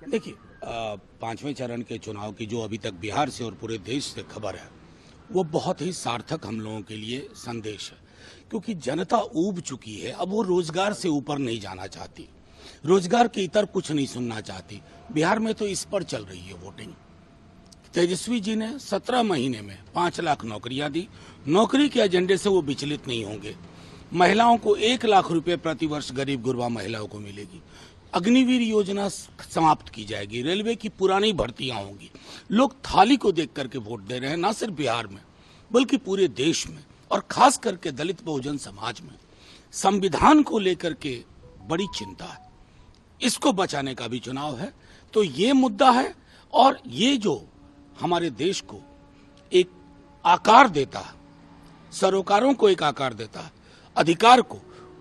देखिए, पांचवें चरण के चुनाव की जो अभी तक बिहार से और पूरे देश से खबर है, वो बहुत ही सार्थक हम लोगों के लिए संदेश है, क्योंकि जनता ऊब चुकी है। अब वो रोजगार से ऊपर नहीं जाना चाहती, रोजगार के इतर कुछ नहीं सुनना चाहती। बिहार में तो इस पर चल रही है वोटिंग। तेजस्वी जी ने 17 महीने में 5 लाख नौकरियां दी। नौकरी के एजेंडे से वो विचलित नहीं होंगे। महिलाओं को 1 लाख रुपए प्रति वर्ष गरीब गुरबा महिलाओं को मिलेगी। अग्निवीर योजना समाप्त की जाएगी। रेलवे की पुरानी भर्तियां होंगी। लोग थाली को देख करके वोट दे रहे हैं, ना सिर्फ बिहार में बल्कि पूरे देश में, और खास करके दलित बहुजन समाज में। संविधान को लेकर के बड़ी चिंता है, इसको बचाने का भी चुनाव है। तो ये मुद्दा है, और ये जो हमारे देश को एक आकार देता है, सरोकारों को एक आकार देता है, अधिकार को,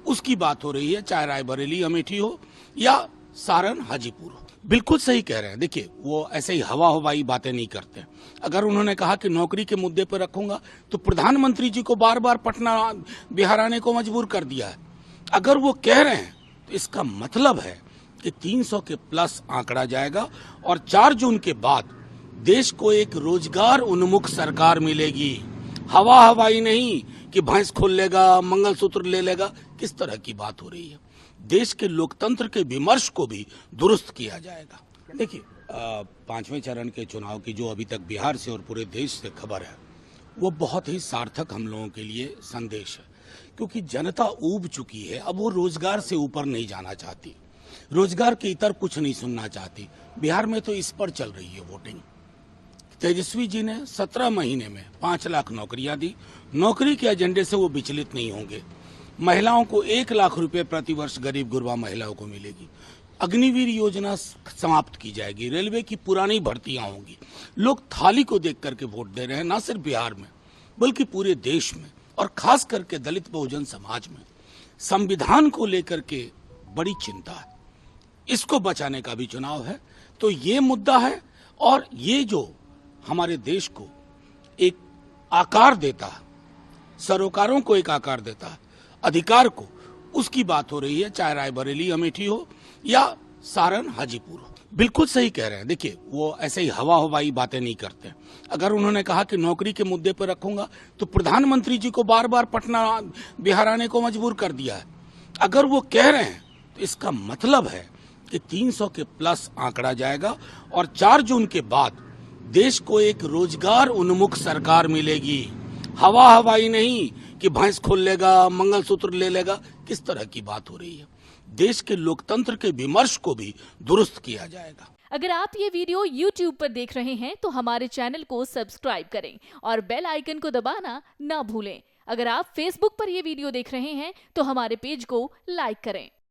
उसकी बात हो रही है, चाहे रायबरेली अमेठी हो या सारण हाजीपुर हो। बिल्कुल सही कह रहे हैं। देखिए, वो ऐसे ही हवाई बातें नहीं करते। अगर उन्होंने कहा कि नौकरी के मुद्दे पर रखूंगा, तो प्रधानमंत्री जी को बार बार पटना बिहार आने को मजबूर कर दिया है। अगर वो कह रहे हैं तो इसका मतलब है कि 300 के प्लस आंकड़ा जाएगा, और 4 जून के बाद देश को एक रोजगार उन्मुख सरकार मिलेगी। हवाई नहीं कि भैंस खोल लेगा, मंगलसूत्र ले लेगा, किस तरह की बात हो रही है। देश के लोकतंत्र के विमर्श को भी दुरुस्त किया जाएगा। देखिए, पांचवें चरण के चुनाव की जो अभी तक बिहार से और पूरे देश से खबर है, वो बहुत ही सार्थक हम लोगों के लिए संदेश है, क्योंकि जनता ऊब चुकी है। अब वो रोजगार से ऊपर नहीं जाना चाहती, रोजगार के इतर कुछ नहीं सुनना चाहती। बिहार में तो इस पर चल रही है वोटिंग। तेजस्वी जी ने 17 महीने में 5 लाख नौकरियां दी। नौकरी के एजेंडे से वो विचलित नहीं होंगे। महिलाओं को 1 लाख रुपए प्रति वर्ष गरीब गुरबा महिलाओं को मिलेगी। अग्निवीर योजना समाप्त की जाएगी। रेलवे की पुरानी भर्तियां होंगी। लोग थाली को देख करके वोट दे रहे हैं, ना सिर्फ बिहार में बल्कि पूरे देश में, और खास करके दलित बहुजन समाज में। संविधान को लेकर के बड़ी चिंता है, इसको बचाने का भी चुनाव है। तो ये मुद्दा है, और ये जो हमारे देश को एक आकार देता है, सरोकारों को एक आकार देता है, अधिकार को, उसकी बात हो रही है, चाहे रायबरेली अमेठी हो या सारण हाजीपुर हो। बिल्कुल सही कह रहे हैं। देखिए, वो ऐसे ही हवाई बातें नहीं करते। अगर उन्होंने कहा कि नौकरी के मुद्दे पर रखूंगा, तो प्रधानमंत्री जी को बार बार पटना बिहार आने को मजबूर कर दिया है। अगर वो कह रहे हैं तो इसका मतलब है कि 300 के प्लस आंकड़ा जाएगा, और 4 जून के बाद देश को एक रोजगार उन्मुख सरकार मिलेगी। हवाई नहीं कि भैंस खोल लेगा, मंगलसूत्र ले लेगा, किस तरह की बात हो रही है। देश के लोकतंत्र के विमर्श को भी दुरुस्त किया जाएगा। अगर आप ये वीडियो YouTube पर देख रहे हैं तो हमारे चैनल को सब्सक्राइब करें और बेल आइकन को दबाना ना भूलें। अगर आप Facebook पर ये वीडियो देख रहे हैं तो हमारे पेज को लाइक करें।